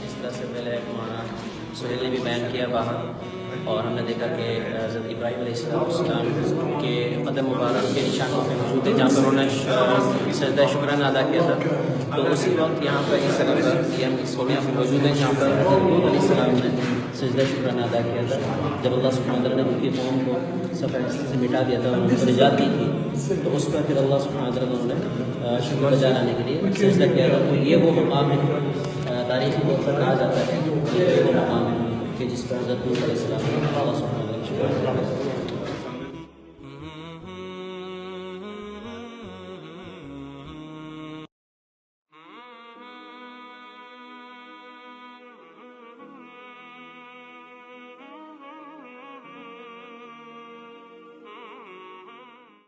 इस तरह से पहले हमारा सुहेल ने भी बयान किया बाहर, और हमने देखा कि हज़रत इब्राहीम अलैहिस्सलाम के कदम मुबारक के निशानों पे मौजूद है, जहाँ पर उन्होंने सजदा शुक्राना अदा किया था। तो उसी वक्त यहाँ पर इस तरह पर ये हम इस फोटो पर मौजूद है जहाँ पर हज़रत अलैहिस्सलाम ने सजदा शुक्राना अदा किया था। जब अल्लाह सुब्हानहू व तआला ने उनकी कौम को सफ़र से मिटा दिया था और उनको निजात दी थी, तो उस पर फिर अल्लाह सुब्हानहू व तआला ने उन्होंने शुक्र बजा लाने के लिए सजदा किया था। तो ये वो मकाम है, तारीख़ी तौर पर कहा जाता है ये वो मकाम है कि जिस पर हज़रत नूह अलैहिस्सलाम ने अल्लाह सुब्हानहू व तआला का शुक्र